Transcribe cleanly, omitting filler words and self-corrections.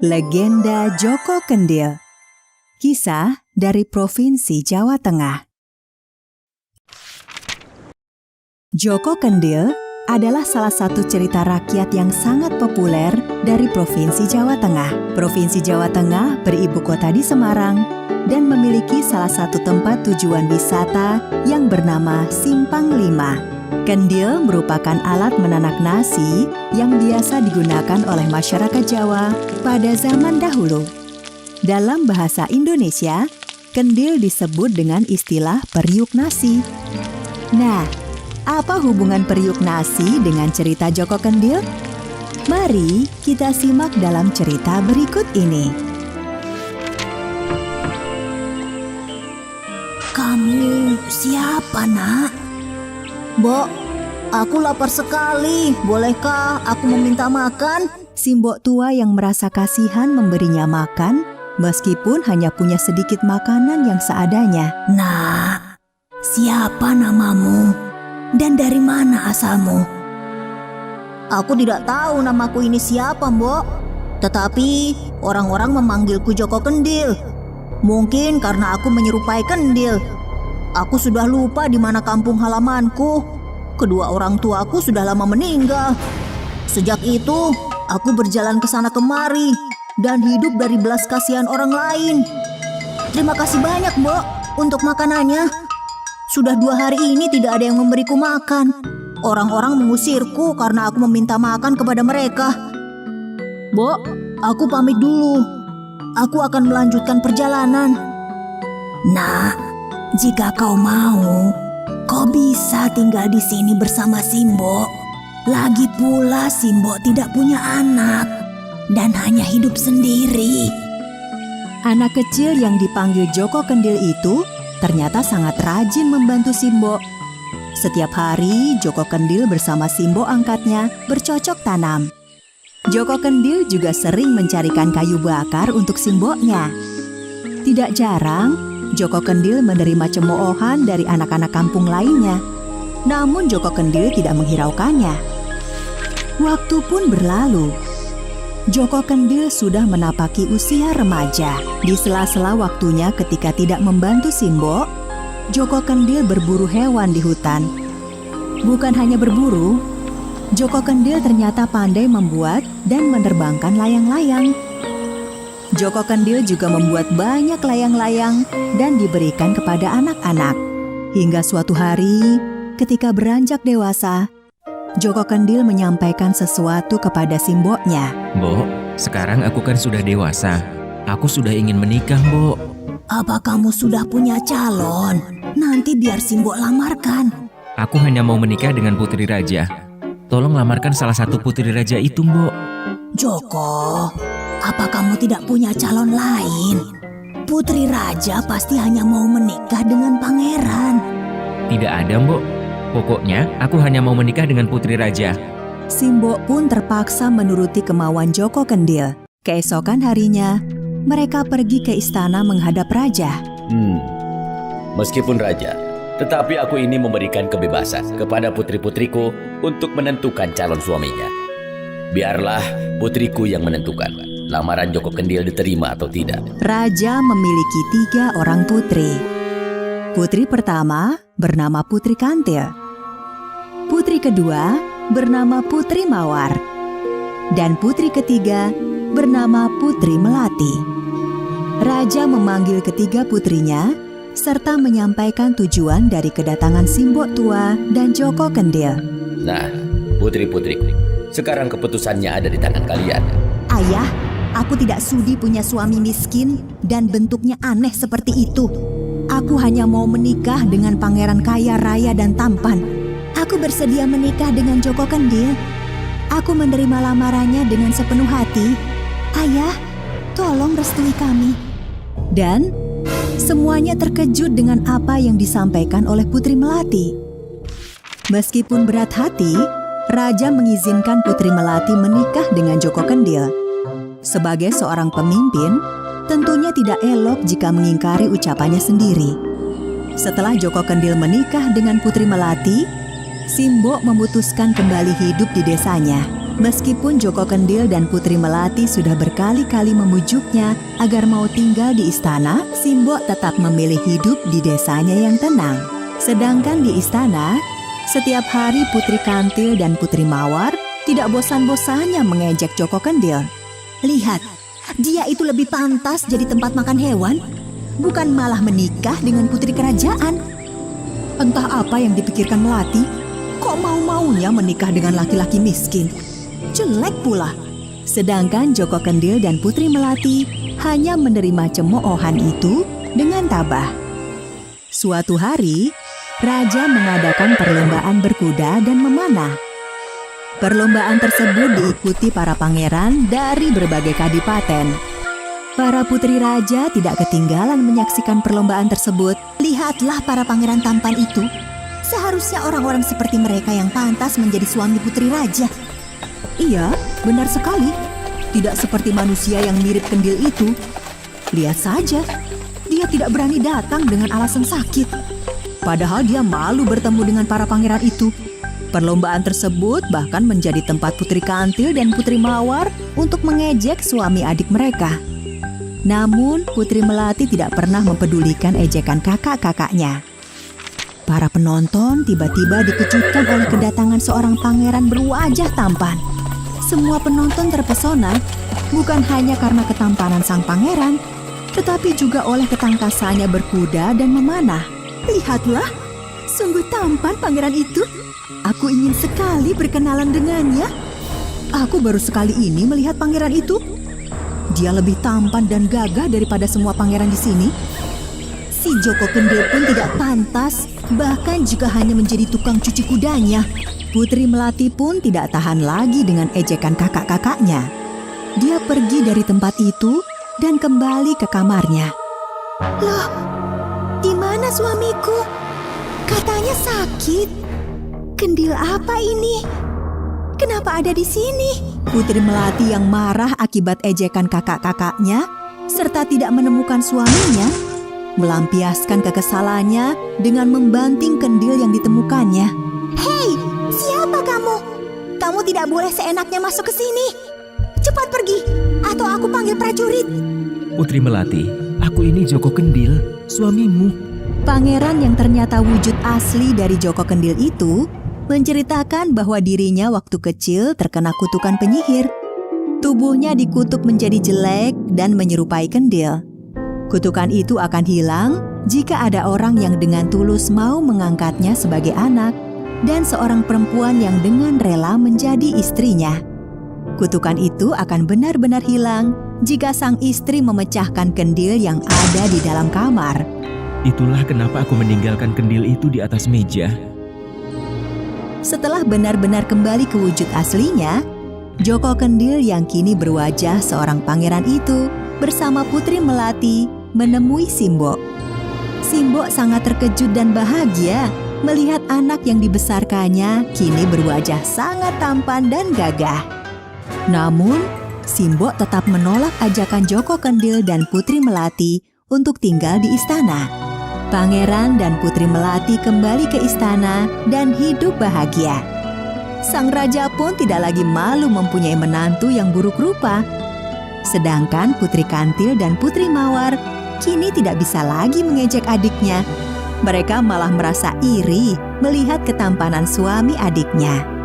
Legenda Joko Kendil. Kisah dari Provinsi Jawa Tengah. Joko Kendil adalah salah satu cerita rakyat yang sangat populer dari Provinsi Jawa Tengah. Provinsi Jawa Tengah beribu kota di Semarang dan memiliki salah satu tempat tujuan wisata yang bernama Simpang Lima. Kendil merupakan alat menanak nasi yang biasa digunakan oleh masyarakat Jawa pada zaman dahulu. Dalam bahasa Indonesia, kendil disebut dengan istilah periuk nasi. Nah, apa hubungan periuk nasi dengan cerita Joko Kendil? Mari kita simak dalam cerita berikut ini. Kamu siapa, Nak? Mbok, aku lapar sekali. Bolehkah aku meminta makan? Si mbok tua yang merasa kasihan memberinya makan, meskipun hanya punya sedikit makanan yang seadanya. Nak, siapa namamu? Dan dari mana asalmu? Aku tidak tahu namaku ini siapa, Mbok. Tetapi orang-orang memanggilku Joko Kendil. Mungkin karena aku menyerupai kendil. Aku sudah lupa di mana kampung halamanku. Kedua orang tuaku sudah lama meninggal. Sejak itu, aku berjalan ke sana kemari dan hidup dari belas kasihan orang lain. Terima kasih banyak, Mbok, untuk makanannya. Sudah 2 hari ini tidak ada yang memberiku makan. Orang-orang mengusirku karena aku meminta makan kepada mereka. Mbok, aku pamit dulu. Aku akan melanjutkan perjalanan. Nah, jika kau mau, kau bisa tinggal di sini bersama Simbo. Lagi pula Simbo tidak punya anak dan hanya hidup sendiri. Anak kecil yang dipanggil Joko Kendil itu ternyata sangat rajin membantu Simbo. Setiap hari Joko Kendil bersama Simbo angkatnya bercocok tanam. Joko Kendil juga sering mencarikan kayu bakar untuk Simboknya. Tidak jarang Joko Kendil menerima cemoohan dari anak-anak kampung lainnya. Namun Joko Kendil tidak menghiraukannya. Waktu pun berlalu. Joko Kendil sudah menapaki usia remaja. Di sela-sela waktunya ketika tidak membantu Simbok, Joko Kendil berburu hewan di hutan. Bukan hanya berburu, Joko Kendil ternyata pandai membuat dan menerbangkan layang-layang. Joko Kendil juga membuat banyak layang-layang dan diberikan kepada anak-anak. Hingga suatu hari, ketika beranjak dewasa, Joko Kendil menyampaikan sesuatu kepada Simboknya. Mbok, sekarang aku kan sudah dewasa. Aku sudah ingin menikah, Mbok. Apa kamu sudah punya calon? Nanti biar Simbo lamarkan. Aku hanya mau menikah dengan putri raja. Tolong lamarkan salah satu putri raja itu, Mbok. Joko, apa kamu tidak punya calon lain? Putri raja pasti hanya mau menikah dengan pangeran. Tidak ada, Mbok. Pokoknya, aku hanya mau menikah dengan putri raja. Simbok pun terpaksa menuruti kemauan Joko Kendil. Keesokan harinya, mereka pergi ke istana menghadap raja. Meskipun raja, tetapi aku ini memberikan kebebasan kepada putri-putriku untuk menentukan calon suaminya. Biarlah putriku yang menentukan lamaran Joko Kendil diterima atau tidak. Raja memiliki 3 orang putri. Putri pertama bernama Putri Kantil. Putri kedua bernama Putri Mawar. Dan putri ketiga bernama Putri Melati. Raja memanggil ketiga putrinya serta menyampaikan tujuan dari kedatangan Simbok tua dan Joko Kendil. Nah, putri-putriku, sekarang keputusannya ada di tangan kalian. Ayah, aku tidak sudi punya suami miskin dan bentuknya aneh seperti itu. Aku hanya mau menikah dengan pangeran kaya raya dan tampan. Aku bersedia menikah dengan Joko Kendil. Aku menerima lamarannya dengan sepenuh hati. Ayah, tolong restui kami. Dan semuanya terkejut dengan apa yang disampaikan oleh Putri Melati. Meskipun berat hati, Raja mengizinkan Putri Melati menikah dengan Joko Kendil. Sebagai seorang pemimpin, tentunya tidak elok jika mengingkari ucapannya sendiri. Setelah Joko Kendil menikah dengan Putri Melati, Simbok memutuskan kembali hidup di desanya. Meskipun Joko Kendil dan Putri Melati sudah berkali-kali memujuknya agar mau tinggal di istana, Simbok tetap memilih hidup di desanya yang tenang. Sedangkan di istana, setiap hari Putri Kantil dan Putri Mawar tidak bosan-bosannya mengejek Joko Kendil. Lihat, dia itu lebih pantas jadi tempat makan hewan, bukan malah menikah dengan putri kerajaan. Entah apa yang dipikirkan Melati, kok mau-maunya menikah dengan laki-laki miskin. Jelek pula. Sedangkan Joko Kendil dan Putri Melati hanya menerima cemoohan itu dengan tabah. Suatu hari, Raja mengadakan perlombaan berkuda dan memanah. Perlombaan tersebut diikuti para pangeran dari berbagai kadipaten. Para putri raja tidak ketinggalan menyaksikan perlombaan tersebut. Lihatlah para pangeran tampan itu. Seharusnya orang-orang seperti mereka yang pantas menjadi suami putri raja. Iya, benar sekali. Tidak seperti manusia yang mirip Kendil itu. Lihat saja, dia tidak berani datang dengan alasan sakit. Padahal dia malu bertemu dengan para pangeran itu. Perlombaan tersebut bahkan menjadi tempat Putri Kantil dan Putri Mawar untuk mengejek suami adik mereka. Namun, Putri Melati tidak pernah mempedulikan ejekan kakak-kakaknya. Para penonton tiba-tiba dikejutkan oleh kedatangan seorang pangeran berwajah tampan. Semua penonton terpesona, bukan hanya karena ketampanan sang pangeran, tetapi juga oleh ketangkasannya berkuda dan memanah. Lihatlah, sungguh tampan pangeran itu. Aku ingin sekali berkenalan dengannya. Aku baru sekali ini melihat pangeran itu. Dia lebih tampan dan gagah daripada semua pangeran di sini. Si Joko Kendil pun tidak pantas, bahkan juga hanya menjadi tukang cuci kudanya. Putri Melati pun tidak tahan lagi dengan ejekan kakak-kakaknya. Dia pergi dari tempat itu dan kembali ke kamarnya. Loh, di mana suamiku? Katanya sakit. Kendil apa ini? Kenapa ada di sini? Putri Melati yang marah akibat ejekan kakak-kakaknya serta tidak menemukan suaminya, melampiaskan kekesalannya dengan membanting kendil yang ditemukannya. Hei, siapa kamu? Kamu tidak boleh seenaknya masuk ke sini. Cepat pergi, atau aku panggil prajurit. Putri Melati, aku ini Joko Kendil, suamimu. Pangeran yang ternyata wujud asli dari Joko Kendil itu menceritakan bahwa dirinya waktu kecil terkena kutukan penyihir. Tubuhnya dikutuk menjadi jelek dan menyerupai kendil. Kutukan itu akan hilang jika ada orang yang dengan tulus mau mengangkatnya sebagai anak dan seorang perempuan yang dengan rela menjadi istrinya. Kutukan itu akan benar-benar hilang jika sang istri memecahkan kendil yang ada di dalam kamar. Itulah kenapa aku meninggalkan kendil itu di atas meja. Setelah benar-benar kembali ke wujud aslinya, Joko Kendil yang kini berwajah seorang pangeran itu bersama Putri Melati menemui Simbok. Simbok sangat terkejut dan bahagia melihat anak yang dibesarkannya kini berwajah sangat tampan dan gagah. Namun, Simbok tetap menolak ajakan Joko Kendil dan Putri Melati untuk tinggal di istana. Pangeran dan Putri Melati kembali ke istana dan hidup bahagia. Sang raja pun tidak lagi malu mempunyai menantu yang buruk rupa. Sedangkan Putri Kantil dan Putri Mawar kini tidak bisa lagi mengejek adiknya. Mereka malah merasa iri melihat ketampanan suami adiknya.